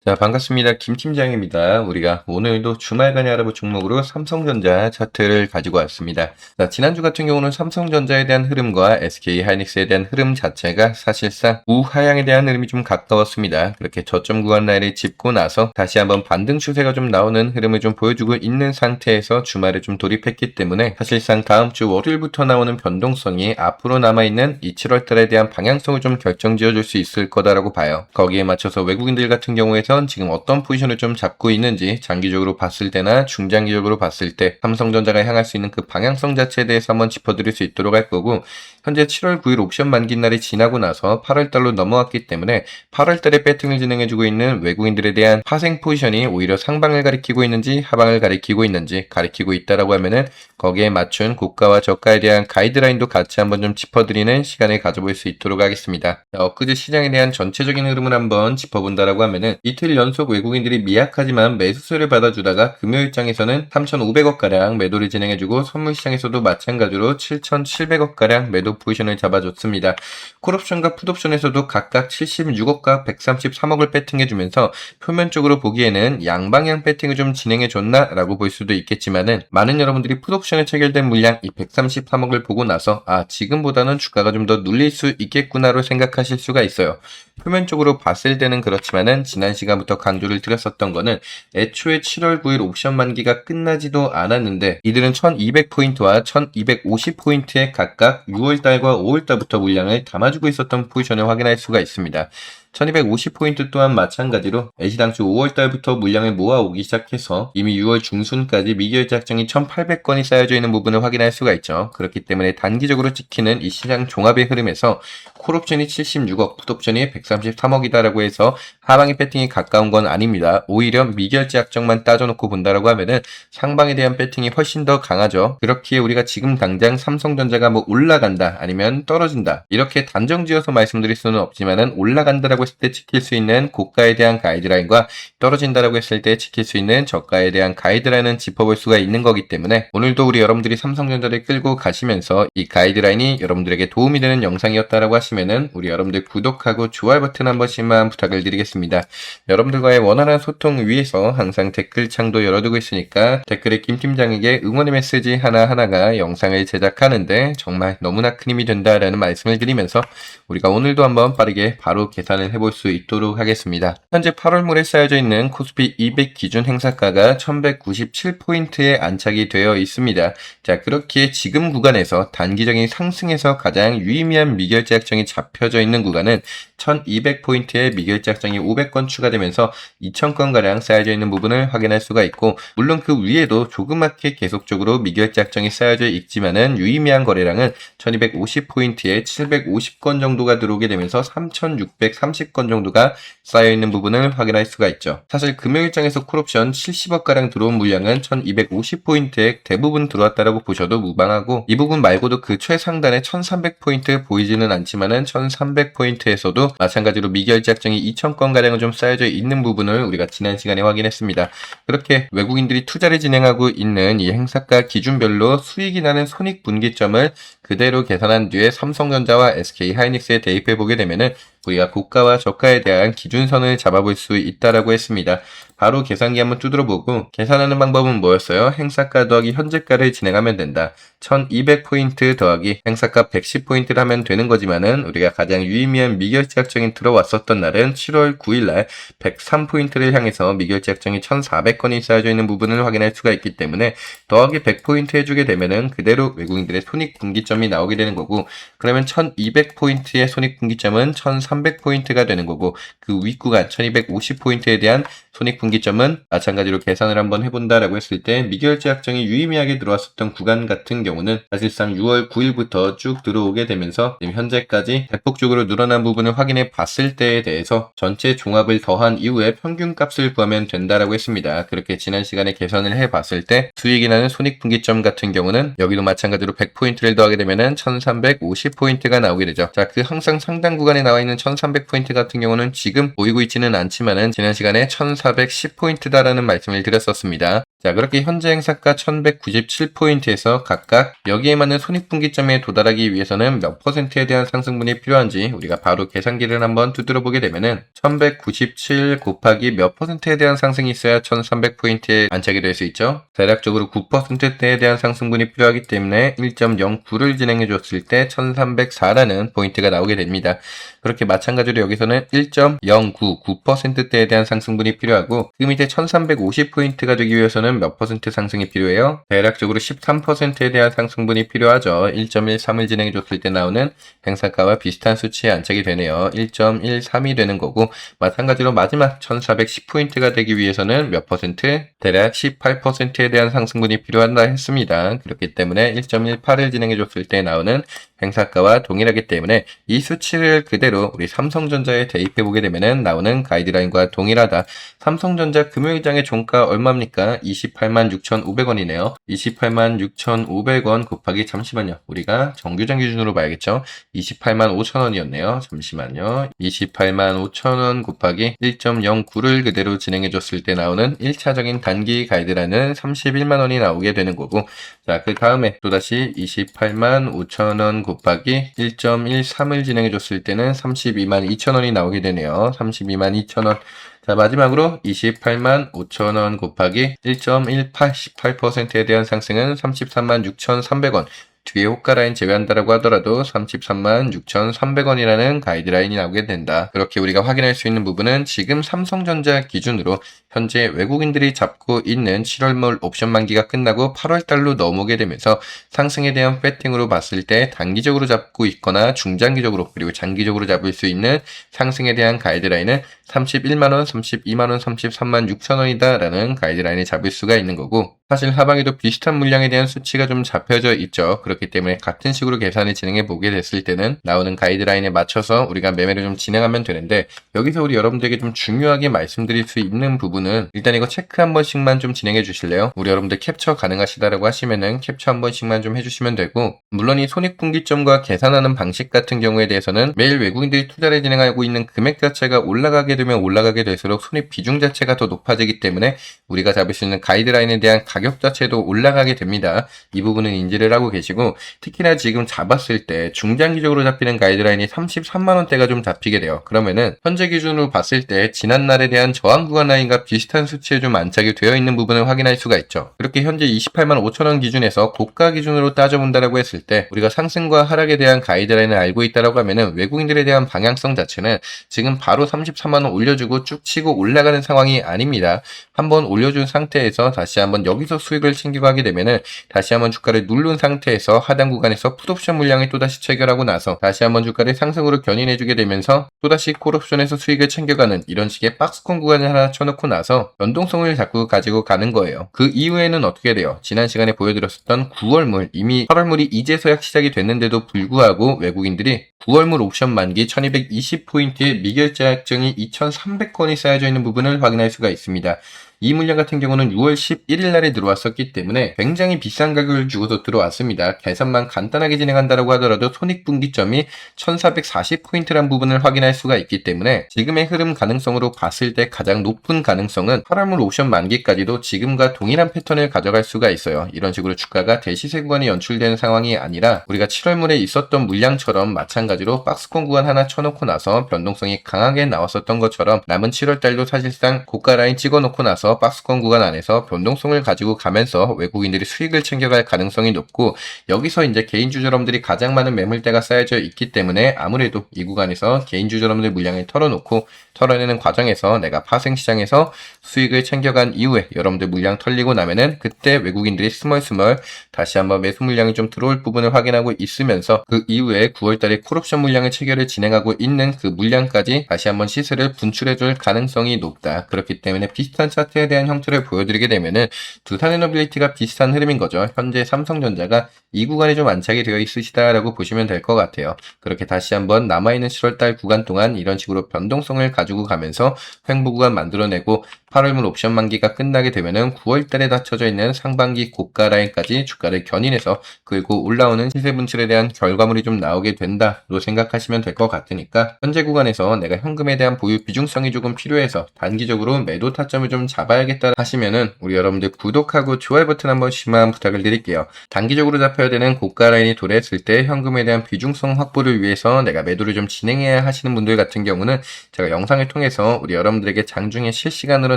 자, 반갑습니다. 김 팀장입니다. 우리가 오늘도 주말간의 알아볼 종목으로 삼성전자 차트를 가지고 왔습니다. 자, 지난주 같은 경우는 삼성전자에 대한 흐름과 SK하이닉스에 대한 흐름 자체가 사실상 우하향에 대한 흐름이 좀 가까웠습니다. 그렇게 저점 구간 라인을 짚고 나서 다시 한번 반등 추세가 좀 나오는 흐름을 좀 보여주고 있는 상태에서 주말에 좀 돌입했기 때문에 사실상 다음 주 월요일부터 나오는 변동성이 앞으로 남아있는 이 7월 달에 대한 방향성을 좀 결정지어 줄 수 있을 거다라고 봐요. 거기에 맞춰서 외국인들 같은 경우에선 지금 어떤 포지션을 좀 잡고 있는지 장기적으로 봤을 때나 중장기적으로 봤을 때 삼성전자가 향할 수 있는 그 방향성 자체에 대해서 한번 짚어드릴 수 있도록 할 거고, 현재 7월 9일 옵션 만기 날이 지나고 나서 8월 달로 넘어왔기 때문에 8월 달에 배팅을 진행해주고 있는 외국인들에 대한 파생 포지션이 오히려 상방을 가리키고 있는지 하방을 가리키고 있는지 가리키고 있다라고 하면은 거기에 맞춘 고가와 저가에 대한 가이드라인도 같이 한번 좀 짚어드리는 시간을 가져볼 수 있도록 하겠습니다. 자, 엊그제 시장에 대한 전체적인 흐름을 한번 짚어본다라고 하면은 이틀 연속 외국인들이 미약하지만 매수세를 받아주다가 금요일장에서는 3,500억가량 매도를 진행해주고 선물시장에서도 마찬가지로 7,700억가량 매도 포지션을 잡아줬습니다. 콜옵션과 풋옵션에서도 각각 76억과 133억을 배팅해주면서 표면적으로 보기에는 양방향 배팅을 좀 진행해줬나 라고 볼 수도 있겠지만은, 많은 여러분들이 풋옵션에 체결된 물량 이 133억을 보고 나서 지금보다는 주가가 좀 더 눌릴 수 있겠구나로 생각하실 수가 있어요. 표면적으로 봤을 때는 그렇지만은 지난 시간부터 강조를 드렸었던 거는 애초에 7월 9일 옵션 만기가 끝나지도 않았는데 이들은 1200포인트와 1250포인트에 각각 6월달과 5월달부터 물량을 담아주고 있었던 포지션을 확인할 수가 있습니다. 1250포인트 또한 마찬가지로 애시당초 5월달부터 물량을 모아오기 시작해서 이미 6월 중순까지 미결제 약정이 1800건이 쌓여져 있는 부분을 확인할 수가 있죠. 그렇기 때문에 단기적으로 찍히는 이 시장 종합의 흐름에서 콜옵션이 76억, 풋옵션이 133억이다라고 해서 하방의 배팅이 가까운 건 아닙니다. 오히려 미결제 약정만 따져놓고 본다라고 하면은 상방에 대한 배팅이 훨씬 더 강하죠. 그렇기에 우리가 지금 당장 삼성전자가 뭐 올라간다 아니면 떨어진다 이렇게 단정지어서 말씀드릴 수는 없지만은, 올라간다라고 했을 때 지킬 수 있는 고가에 대한 가이드라인과 떨어진다라고 했을 때 지킬 수 있는 저가에 대한 가이드라인은 짚어볼 수가 있는 거기 때문에, 오늘도 우리 여러분들이 삼성전자를 끌고 가시면서 이 가이드라인이 여러분들에게 도움이 되는 영상이었다라고 하시면은 우리 여러분들 구독하고 좋아요 버튼 한 번씩만 부탁을 드리겠습니다. 여러분들과의 원활한 소통 위해서 항상 댓글창도 열어두고 있으니까 댓글에 김 팀장에게 응원의 메시지 하나하나가 영상을 제작하는데 정말 너무나 큰 힘이 된다라는 말씀을 드리면서 우리가 오늘도 한번 빠르게 바로 계산을 해볼 수 있도록 하겠습니다. 현재 8월물에 쌓여져 있는 코스피 200 기준 행사가가 1197포인트에 안착이 되어 있습니다. 자, 그렇기에 지금 구간에서 단기적인 상승에서 가장 유의미한 미결제 약정이 잡혀져 있는 구간은 1200포인트의 미결제 약정이 500건 추가되면서 2000건가량 쌓여져 있는 부분을 확인할 수가 있고, 물론 그 위에도 조그맣게 계속적으로 미결제 약정이 쌓여져 있지만은 유의미한 거래량은 1250포인트에 750건 정도가 들어오게 되면서 3630건 정도가 쌓여있는 부분을 확인할 수가 있죠. 사실 금요일장에서 콜옵션 70억가량 들어온 물량은 1250포인트에 대부분 들어왔다라고 보셔도 무방하고, 이 부분 말고도 그 최상단의 1300포인트 보이지는 않지만은 1300포인트에서도 마찬가지로 미결제 약정이 2000건가량은 좀 쌓여져 있는 부분을 우리가 지난 시간에 확인했습니다. 그렇게 외국인들이 투자를 진행하고 있는 이 행사가 기준별로 수익이 나는 손익분기점을 그대로 계산한 뒤에 삼성전자와 SK하이닉스에 대입해 보게 되면은 우리가 고가와 저가에 대한 기준선을 잡아볼 수 있다라고 했습니다. 바로 계산기 한번 두드려보고 계산하는 방법은 뭐였어요? 행사가 더하기 현재가를 진행하면 된다. 1200포인트 더하기 행사가 110포인트를 하면 되는 거지만은, 우리가 가장 유의미한 미결제 약정이 들어왔었던 날은 7월 9일날 103포인트를 향해서 미결제 약정이 1400건이 쌓여져 있는 부분을 확인할 수가 있기 때문에 더하기 100포인트 해주게 되면은 그대로 외국인들의 손익분기점이 나오게 되는 거고, 그러면 1200포인트의 손익분기점은 1300포인트가 되는 거고, 그 윗구간 1250포인트에 대한 손익분기점은 마찬가지로 계산을 한번 해본다라고 했을 때 미결제 약정이 유의미하게 들어왔었던 구간 같은 경우는 사실상 6월 9일부터 쭉 들어오게 되면서 지금 현재까지 대폭적으로 늘어난 부분을 확인해 봤을 때에 대해서 전체 종합을 더한 이후에 평균값을 구하면 된다라고 했습니다. 그렇게 지난 시간에 계산을 해 봤을 때 수익이 나는 손익분기점 같은 경우는 여기도 마찬가지로 100포인트를 더하게 되면은 1350포인트가 나오게 되죠. 자, 그 항상 상단 구간에 나와 있는 1300포인트 같은 경우는 지금 보이고 있지는 않지만은 지난 시간에 1410포인트다라는 말씀을 드렸었습니다. 자, 그렇게 현재 행사가 1197포인트에서 각각 여기에 맞는 손익분기점에 도달하기 위해서는 몇 퍼센트에 대한 상승분이 필요한지 우리가 바로 계산기를 한번 두드려 보게 되면은 1197 곱하기 몇 퍼센트에 대한 상승이 있어야 1300포인트에 안착이 될 수 있죠. 대략적으로 9%대에 대한 상승분이 필요하기 때문에 1.09를 진행해 줬을 때 1304라는 포인트가 나오게 됩니다. 그렇게 마찬가지로 여기서는 1.09, 9%대에 대한 상승분이 필요하고 그 밑에 1350포인트가 되기 위해서는 몇 퍼센트 상승이 필요해요? 대략적으로 13%에 대한 상승분이 필요하죠. 1.13을 진행해 줬을 때 나오는 행사가와 비슷한 수치에 안착이 되네요. 1.13이 되는 거고 마찬가지로 마지막 1410포인트가 되기 위해서는 몇 퍼센트? 대략 18%에 대한 상승분이 필요하다 했습니다. 그렇기 때문에 1.18을 진행해 줬을 때 나오는 행사가와 동일하기 때문에 이 수치를 그대로 우리 삼성전자에 대입해 보게 되면은 나오는 가이드라인과 동일하다. 삼성전자 금요일장의 종가 얼마입니까? 286,500원이네요. 286,500원 곱하기 잠시만요. 우리가 정규장 기준으로 봐야겠죠? 285,000원이었네요. 잠시만요. 285,000원 곱하기 1.09를 그대로 진행해 줬을 때 나오는 1차적인 단기 가이드라인은 31만원이 나오게 되는 거고 자, 그 다음에 또다시 285,000원 곱하기 1.13을 진행해 줬을 때는 322,200원이 나오게 되네요. 322,200원. 자, 마지막으로 285,000원 곱하기 1.18, 18%에 대한 상승은 336,300원. 뒤에 호가라인 제외한다라고 하더라도 336,300원이라는 가이드라인이 나오게 된다. 그렇게 우리가 확인할 수 있는 부분은 지금 삼성전자 기준으로 현재 외국인들이 잡고 있는 7월물 옵션 만기가 끝나고 8월달로 넘어오게 되면서 상승에 대한 배팅으로 봤을 때 단기적으로 잡고 있거나 중장기적으로 그리고 장기적으로 잡을 수 있는 상승에 대한 가이드라인은 31만원, 32만원, 33만6천원이다 라는 가이드라인을 잡을 수가 있는 거고 사실 하방에도 비슷한 물량에 대한 수치가 좀 잡혀져 있죠. 그렇기 때문에 같은 식으로 계산을 진행해 보게 됐을 때는 나오는 가이드라인에 맞춰서 우리가 매매를 좀 진행하면 되는데 여기서 우리 여러분들에게 좀 중요하게 말씀드릴 수 있는 부분은 일단 이거 체크 한 번씩만 좀 진행해 주실래요? 우리 여러분들 캡처 가능하시다라고 하시면은 캡처 한 번씩만 좀 해주시면 되고 물론 이 손익분기점과 계산하는 방식 같은 경우에 대해서는 매일 외국인들이 투자를 진행하고 있는 금액 자체가 올라가게 되면 올라가게 될수록 손익 비중 자체가 더 높아지기 때문에 우리가 잡을 수 있는 가이드라인에 대한 가격 자체도 올라가게 됩니다. 이 부분은 인지를 하고 계시고 특히나 지금 잡았을 때 중장기적으로 잡히는 가이드라인이 33만원대가 좀 잡히게 돼요. 그러면은 현재 기준으로 봤을 때 지난날에 대한 저항 구간 라인과 비슷한 수치에 좀 안착이 되어 있는 부분을 확인할 수가 있죠. 그렇게 현재 28만 5천원 기준에서 고가 기준으로 따져본다라고 했을 때 우리가 상승과 하락에 대한 가이드라인을 알고 있다라고 하면은 외국인들에 대한 방향성 자체는 지금 바로 33만원 올려주고 쭉 치고 올라가는 상황이 아닙니다. 한번 올려준 상태에서 다시 한번 여기서 수익을 챙겨가게 되면은 다시 한번 주가를 누른 상태에서 하단 구간에서 풋옵션 물량을 또다시 체결하고 나서 다시 한번 주가를 상승으로 견인해주게 되면서 또다시 콜옵션에서 수익을 챙겨가는 이런 식의 박스권 구간을 하나 쳐놓고 나서 연동성을 자꾸 가지고 가는 거예요. 그 이후에는 어떻게 돼요? 지난 시간에 보여드렸었던 9월물 이미 8월물이 이제서야 시작이 됐는데도 불구하고 외국인들이 9월물 옵션 만기 1220포인트의 미결제 약정이 2300건이 쌓여져 있는 부분을 확인할 수가 있습니다. 이 물량 같은 경우는 6월 11일 날에 들어왔었기 때문에 굉장히 비싼 가격을 주고서 들어왔습니다. 계산만 간단하게 진행한다라고 하더라도 손익분기점이 1440포인트란 부분을 확인할 수가 있기 때문에 지금의 흐름 가능성으로 봤을 때 가장 높은 가능성은 8월물 옵션 만기까지도 지금과 동일한 패턴을 가져갈 수가 있어요. 이런 식으로 주가가 대시세 구간이 연출되는 상황이 아니라 우리가 7월물에 있었던 물량처럼 마찬가지로 박스권 구간 하나 쳐놓고 나서 변동성이 강하게 나왔었던 것처럼 남은 7월달도 사실상 고가 라인 찍어놓고 나서 박스권 구간 안에서 변동성을 가지고 가면서 외국인들이 수익을 챙겨갈 가능성이 높고 여기서 이제 개인 주주여러분들이 가장 많은 매물대가 쌓여져 있기 때문에 아무래도 이 구간에서 개인 주주여러분들 물량을 털어놓고 털어내는 과정에서 내가 파생시장에서 수익을 챙겨간 이후에 여러분들 물량 털리고 나면은 그때 외국인들이 스멀스멀 다시 한번 매수 물량이 좀 들어올 부분을 확인하고 있으면서 그 이후에 9월달에 콜옵션 물량을 체결을 진행하고 있는 그 물량까지 다시 한번 시세를 분출해줄 가능성이 높다. 그렇기 때문에 비슷한 차트에 대한 형태를 보여드리게 되면은 두산 에너빌리티가 비슷한 흐름인 거죠. 현재 삼성전자가 이 구간에 좀 안착이 되어 있으시다라고 보시면 될 것 같아요. 그렇게 다시 한번 남아있는 7월달 구간 동안 이런 식으로 변동성을 가지고 가면서 횡보 구간 만들어내고 8월물 옵션 만기가 끝나게 되면은 9월 달에 닫혀져 있는 상반기 고가 라인까지 주가를 견인해서 끌고 올라오는 시세 분출에 대한 결과물이 좀 나오게 된다로 생각하시면 될 것 같으니까 현재 구간에서 내가 현금에 대한 보유 비중성이 조금 필요해서 단기적으로 매도 타점을 좀 잡아야겠다 하시면은 우리 여러분들 구독하고 좋아요 버튼 한 번씩만 부탁을 드릴게요. 단기적으로 잡혀야 되는 고가 라인이 도래했을 때 현금에 대한 비중성 확보를 위해서 내가 매도를 좀 진행해야 하시는 분들 같은 경우는 제가 영상을 통해서 우리 여러분들에게 장중에 실시간으로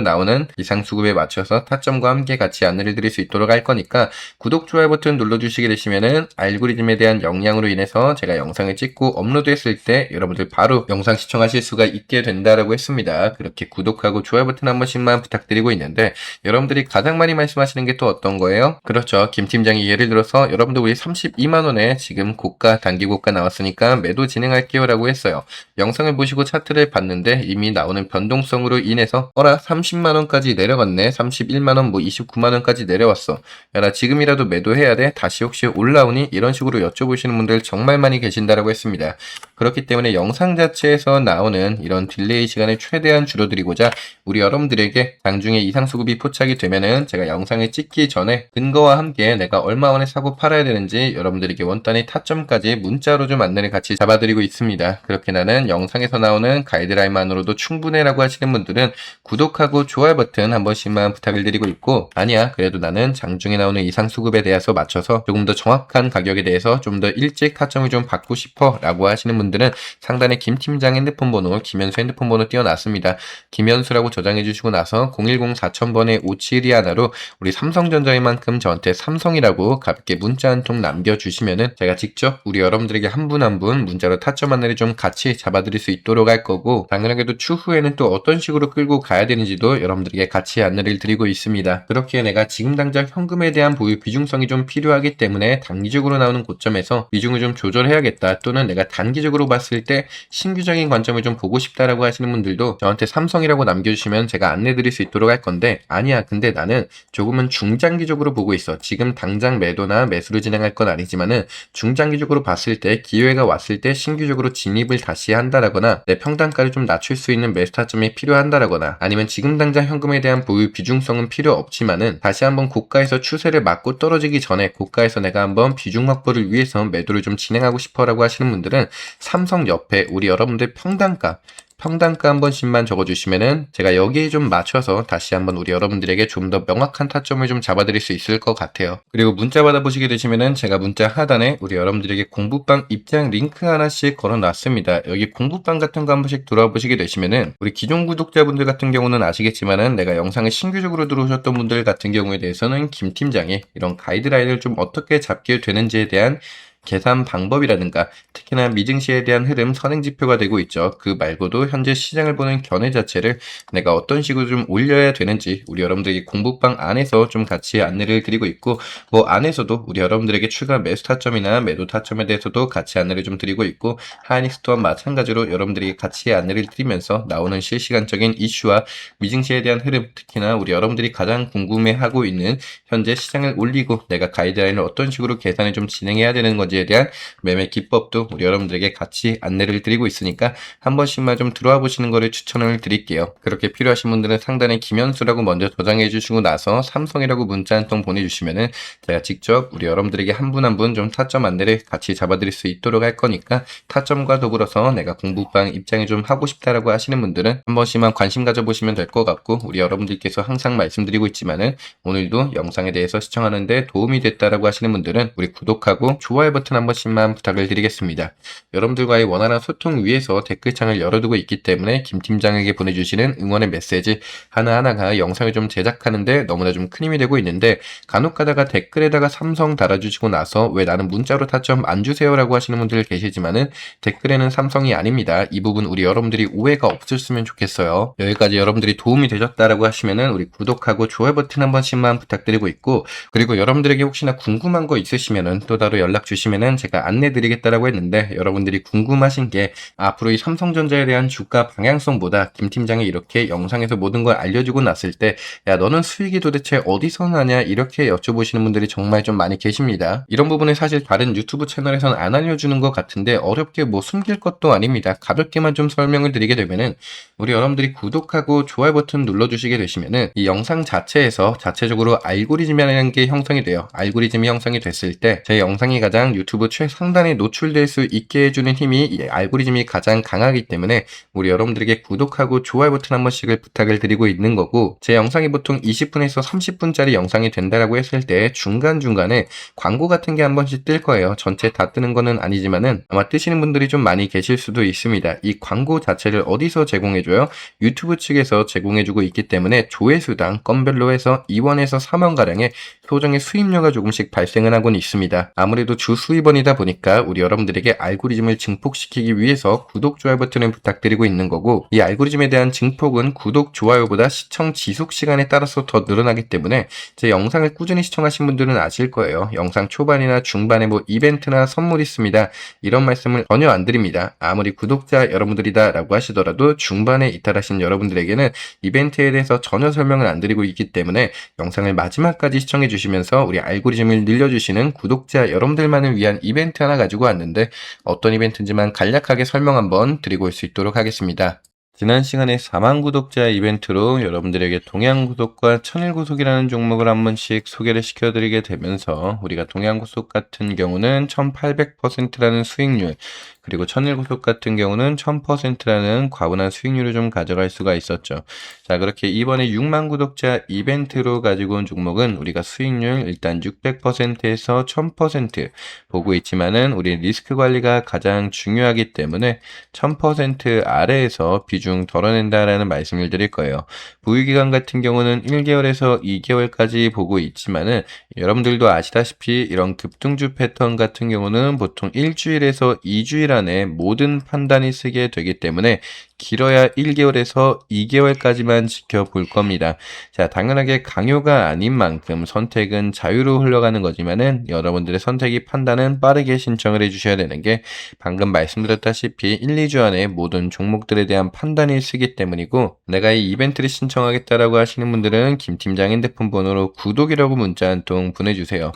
나오는 이상 수급에 맞춰서 타점과 함께 같이 안내를 드릴 수 있도록 할 거니까 구독, 좋아요 버튼 눌러주시게 되시면은 알고리즘에 대한 영향으로 인해서 제가 영상을 찍고 업로드했을 때 여러분들 바로 영상 시청하실 수가 있게 된다라고 했습니다. 그렇게 구독하고 좋아요 버튼 한 번씩만 부탁드리고 있는데 여러분들이 가장 많이 말씀하시는 게 또 어떤 거예요? 그렇죠. 김 팀장이 예를 들어서 여러분들 우리 32만원에 지금 고가 단기 고가 나왔으니까 매도 진행할게요 라고 했어요. 영상을 보시고 차트를 봤는데 이미 나오는 변동성으로 인해서 30만원까지 내려갔네. 31만원 뭐 29만원까지 내려왔어. 야, 나 지금이라도 매도해야 돼? 다시 혹시 올라오니? 이런 식으로 여쭤보시는 분들 정말 많이 계신다라고 했습니다. 그렇기 때문에 영상 자체에서 나오는 이런 딜레이 시간을 최대한 줄여드리고자 우리 여러분들에게 장중에 이상 수급이 포착이 되면은 제가 영상을 찍기 전에 근거와 함께 내가 얼마원에 사고 팔아야 되는지 여러분들에게 원단의 타점까지 문자로 좀 안내를 같이 잡아드리고 있습니다. 그렇게 나는 영상에서 나오는 가이드라인만으로도 충분해라고 하시는 분들은 구독하고 좋아요 버튼 한 번씩만 부탁을 드리고 있고 아니야 그래도 나는 장중에 나오는 이상 수급에 대해서 맞춰서 조금 더 정확한 가격에 대해서 좀 더 일찍 타점을 좀 받고 싶어 라고 하시는 분들은 상단에 김 팀장 핸드폰 번호, 김현수 핸드폰 번호 띄워놨습니다. 김현수라고 저장해 주시고 나서 010-4000번에 57이 하나로 우리 삼성전자인 만큼 저한테 삼성이라고 가볍게 문자 한 통 남겨주시면은 제가 직접 우리 여러분들에게 한 분 한 분 문자로 타점 안내를 좀 같이 잡아드릴 수 있도록 할 거고 당연하게도 추후에는 또 어떤 식으로 끌고 가야 되는지도 여러분들에게 같이 안내를 드리고 있습니다. 그렇게 내가 지금 당장 현금에 대한 보유 비중성이 좀 필요하기 때문에 단기적으로 나오는 고점에서 비중을 좀 조절해야겠다 또는 내가 단기적으로 봤을 때 신규적인 관점을 좀 보고 싶다라고 하시는 분들도 저한테 삼성이라고 남겨주시면 제가 안내 드릴 수 있도록 할 건데 아니야 근데 나는 조금은 중장기적으로 보고 있어. 지금 당장 매도나 매수를 진행할 건 아니지만은 중장기적으로 봤을 때 기회가 왔을 때 신규적으로 진입을 다시 한다라거나 내 평단가를 좀 낮출 수 있는 매수 타점이 필요한다라거나 아니면 지금 당장 현금에 대한 보유 비중성은 필요 없지만은 다시 한번 고가에서 추세를 막고 떨어지기 전에 고가에서 내가 한번 비중 확보를 위해서 매도를 좀 진행하고 싶어라고 하시는 분들은 삼성 옆에 우리 여러분들 평단가 한 번씩만 적어주시면은 제가 여기에 좀 맞춰서 다시 한번 우리 여러분들에게 좀 더 명확한 타점을 좀 잡아드릴 수 있을 것 같아요. 그리고 문자 받아보시게 되시면은 제가 문자 하단에 우리 여러분들에게 공부방 입장 링크 하나씩 걸어놨습니다. 여기 공부방 같은 거 한 번씩 들어와 보시게 되시면은 우리 기존 구독자분들 같은 경우는 아시겠지만은 내가 영상을 신규적으로 들어오셨던 분들 같은 경우에 대해서는 김 팀장이 이런 가이드라인을 좀 어떻게 잡게 되는지에 대한 계산 방법이라든가 특히나 미증시에 대한 흐름 선행지표가 되고 있죠. 그 말고도 현재 시장을 보는 견해 자체를 내가 어떤 식으로 좀 올려야 되는지 우리 여러분들에게 공부방 안에서 좀 같이 안내를 드리고 있고 뭐 안에서도 우리 여러분들에게 추가 매수 타점이나 매도 타점에 대해서도 같이 안내를 좀 드리고 있고 하이닉스 또한 마찬가지로 여러분들에게 같이 안내를 드리면서 나오는 실시간적인 이슈와 미증시에 대한 흐름 특히나 우리 여러분들이 가장 궁금해하고 있는 현재 시장을 올리고 내가 가이드라인을 어떤 식으로 계산을 좀 진행해야 되는 건지 에 대한 매매 기법도 우리 여러분들에게 같이 안내를 드리고 있으니까 한 번씩만 좀 들어와 보시는 거를 추천을 드릴게요. 그렇게 필요하신 분들은 상단에 김현수라고 먼저 저장해 주시고 나서 삼성이라고 문자 한 통 보내주시면은 제가 직접 우리 여러분들에게 한 분 한 분 좀 타점 안내를 같이 잡아드릴 수 있도록 할 거니까 타점과 더불어서 내가 공부방 입장이 좀 하고 싶다라고 하시는 분들은 한 번씩만 관심 가져보시면 될 것 같고 우리 여러분들께서 항상 말씀드리고 있지만은 오늘도 영상에 대해서 시청하는데 도움이 됐다라고 하시는 분들은 우리 구독하고 좋아요 버튼 한 번씩만 부탁을 드리겠습니다. 여러분들과의 원활한 소통 위해서 댓글창을 열어두고 있기 때문에 김 팀장에게 보내주시는 응원의 메시지 하나하나가 영상을 좀 제작하는데 너무나 좀 큰 힘이 되고 있는데 간혹 가다가 댓글에다가 삼성 달아주시고 나서 왜 나는 문자로 타점 안 주세요 라고 하시는 분들 계시지만은 댓글에는 삼성이 아닙니다. 이 부분 우리 여러분들이 오해가 없었으면 좋겠어요. 여기까지 여러분들이 도움이 되셨다라고 하시면은 우리 구독하고 좋아요 버튼 한 번씩만 부탁드리고 있고 그리고 여러분들에게 혹시나 궁금한 거 있으시면은 또 따로 연락 주시면 보시면은 제가 안내 드리겠다라고 했는데 여러분들이 궁금하신 게 앞으로 이 삼성전자에 대한 주가 방향성보다 김 팀장이 이렇게 영상에서 모든 걸 알려주고 났을 때 야 너는 수익이 도대체 어디서 나냐 이렇게 여쭤보시는 분들이 정말 좀 많이 계십니다. 이런 부분은 사실 다른 유튜브 채널에서는 안 알려주는 것 같은데 어렵게 뭐 숨길 것도 아닙니다. 가볍게만 좀 설명을 드리게 되면은 우리 여러분들이 구독하고 좋아요 버튼 눌러주시게 되시면은 이 영상 자체에서 자체적으로 알고리즘이라는 게 형성이 돼요. 알고리즘이 형성이 됐을 때 제 영상이 가장 유튜브 최상단에 노출될 수 있게 해주는 힘이 이 알고리즘이 가장 강하기 때문에 우리 여러분들에게 구독하고 좋아요 버튼 한 번씩을 부탁을 드리고 있는 거고 제 영상이 보통 20분에서 30분짜리 영상이 된다라고 했을 때 중간중간에 광고 같은 게 한 번씩 뜰 거예요. 전체 다 뜨는 거는 아니지만은 아마 뜨시는 분들이 좀 많이 계실 수도 있습니다. 이 광고 자체를 어디서 제공해줘요? 유튜브 측에서 제공해주고 있기 때문에 조회수당 건별로 해서 2원에서 3원가량의 소정의 수입료가 조금씩 발생을 하곤 있습니다. 아무래도 주 수입원이다 보니까 우리 여러분들에게 알고리즘을 증폭시키기 위해서 구독, 좋아요 버튼을 부탁드리고 있는 거고 이 알고리즘에 대한 증폭은 구독, 좋아요보다 시청 지속 시간에 따라서 더 늘어나기 때문에 제 영상을 꾸준히 시청하신 분들은 아실 거예요. 영상 초반이나 중반에 뭐 이벤트나 선물 있습니다. 이런 말씀을 전혀 안 드립니다. 아무리 구독자 여러분들이다 라고 하시더라도 중반에 이탈하신 여러분들에게는 이벤트에 대해서 전혀 설명을 안 드리고 있기 때문에 영상을 마지막까지 시청해 주시면서 우리 알고리즘을 늘려주시는 구독자 여러분들만을 위한 이벤트 하나 가지고 왔는데 어떤 이벤트인지만 간략하게 설명 한번 드리고 올 수 있도록 하겠습니다. 지난 시간에 4만 구독자 이벤트로 여러분들에게 동양고속과 천일고속이라는 종목을 한 번씩 소개를 시켜드리게 되면서 우리가 동양고속 같은 경우는 1800%라는 수익률 그리고 천일고속 같은 경우는 1000%라는 과분한 수익률을 좀 가져갈 수가 있었죠. 자, 그렇게 이번에 6만 구독자 이벤트로 가지고 온 종목은 우리가 수익률 일단 600%에서 1000% 보고 있지만은 우리 리스크 관리가 가장 중요하기 때문에 1000% 아래에서 비중 덜어낸다라는 말씀을 드릴 거예요. 보유기간 같은 경우는 1개월에서 2개월까지 보고 있지만은 여러분들도 아시다시피 이런 급등주 패턴 같은 경우는 보통 일주일에서 2주일 안에 모든 판단이 쓰게 되기 때문에 길어야 1개월에서 2개월까지만 지켜볼 겁니다. 자, 당연하게 강요가 아닌 만큼 선택은 자유로 흘러가는 거지만은 여러분들의 선택이 판단은 빠르게 신청을 해주셔야 되는 게 방금 말씀드렸다시피 1, 2주 안에 모든 종목들에 대한 판단이 쓰기 때문이고 내가 이 이벤트를 신청하겠다라고 하시는 분들은 김 팀장 핸드폰 번호로 구독이라고 문자 한 통 보내주세요.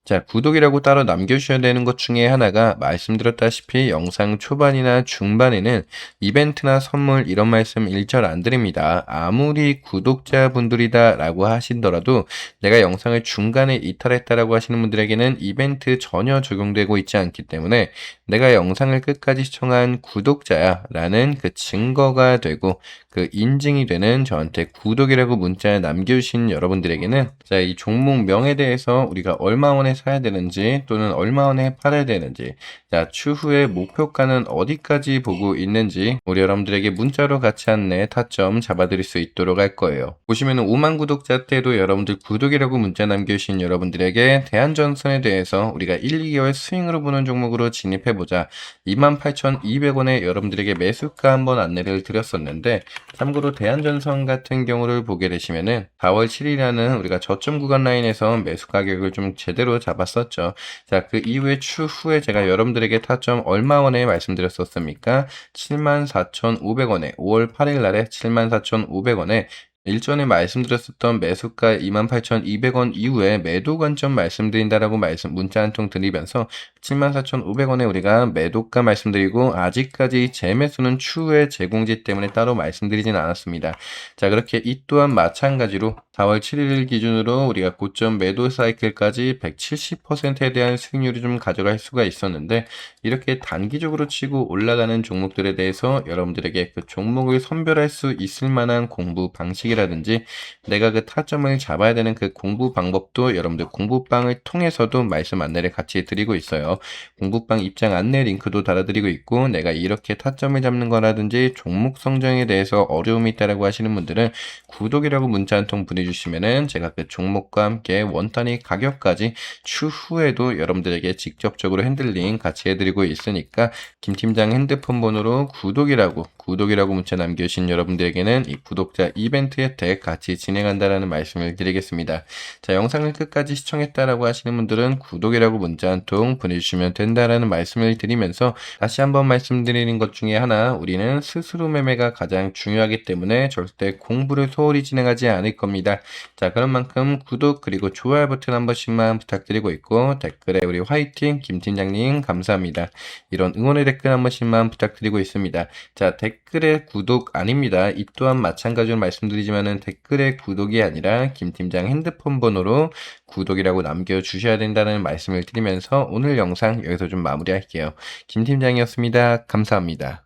자, 구독이라고 따로 남겨주셔야 되는 것 중에 하나가 말씀드렸다시피 영상 초반이나 중반에는 이벤트나 선물 이런 말씀 일절 안 드립니다. 아무리 구독자분들이다 라고 하시더라도 내가 영상을 중간에 이탈했다라고 하시는 분들에게는 이벤트 전혀 적용되고 있지 않기 때문에 내가 영상을 끝까지 시청한 구독자야 라는 그 증거가 되고 그 인증이 되는 저한테 구독이라고 문자 남겨주신 여러분들에게는 자, 이 종목명에 대해서 우리가 얼마원에 사야 되는지 또는 얼마원에 팔아야 되는지 자, 추후에 목표가는 어디까지 보고 있는지 우리 여러분들에게 문자로 같이 안내 타점 잡아드릴 수 있도록 할 거예요. 보시면은 5만 구독자 때도 여러분들 구독이라고 문자 남겨주신 여러분들에게 대한전선에 대해서 우리가 1, 2개월 스윙으로 보는 종목으로 진입해보자 28,200원에 여러분들에게 매수가 한번 안내를 드렸었는데 참고로 대한전선 같은 경우를 보게 되시면은 4월 7일이라는 우리가 저점 구간 라인에서 매수 가격을 좀 제대로 잡았었죠. 자, 그 이후에 추후에 제가 여러분들에게 타점 얼마원에 말씀드렸었습니까? 74,500원에 5월 8일 날에 74,500원에 일전에 말씀드렸었던 매수가 28,200원 이후에 매도 관점 말씀드린다라고 문자 한 통 드리면서 74,500원에 우리가 매도가 말씀드리고 아직까지 재매수는 추후에 제공지 때문에 따로 말씀드리진 않았습니다. 자, 그렇게 이 또한 마찬가지로 4월 7일 기준으로 우리가 고점 매도 사이클까지 170%에 대한 수익률을 좀 가져갈 수가 있었는데 이렇게 단기적으로 치고 올라가는 종목들에 대해서 여러분들에게 그 종목을 선별할 수 있을 만한 공부 방식이라든지 내가 그 타점을 잡아야 되는 그 공부 방법도 여러분들 공부방을 통해서도 말씀 안내를 같이 드리고 있어요. 공부방 입장 안내 링크도 달아드리고 있고 내가 이렇게 타점을 잡는 거라든지 종목 성장에 대해서 어려움이 있다라고 하시는 분들은 구독이라고 문자 한 통 보내주시면은 제가 그 종목과 함께 원단위 가격까지 추후에도 여러분들에게 직접적으로 핸들링 같이 해드리고 있으니까 김 팀장 핸드폰 번호로 구독이라고 구독이라고 문자 남겨주신 여러분들에게는 이 구독자 이벤트 혜택 같이 진행한다라는 말씀을 드리겠습니다. 자, 영상을 끝까지 시청했다라고 하시는 분들은 구독이라고 문자 한 통 보내주시면 된다라는 말씀을 드리면서 다시 한번 말씀드리는 것 중에 하나, 우리는 스스로 매매가 가장 중요하기 때문에 절대 공부를 소홀히 진행하지 않을 겁니다. 자, 그런 만큼 구독 그리고 좋아요 버튼 한 번씩만 부탁드리고 있고, 댓글에 우리 화이팅 김팀장님 감사합니다. 이런 응원의 댓글 한 번씩만 부탁드리고 있습니다. 자, 댓글에 구독 아닙니다. 이 또한 마찬가지로 말씀드리지만은 댓글에 구독이 아니라 김팀장 핸드폰 번호로 구독이라고 남겨주셔야 된다는 말씀을 드리면서 오늘 영상 여기서 좀 마무리할게요. 김팀장이었습니다. 감사합니다.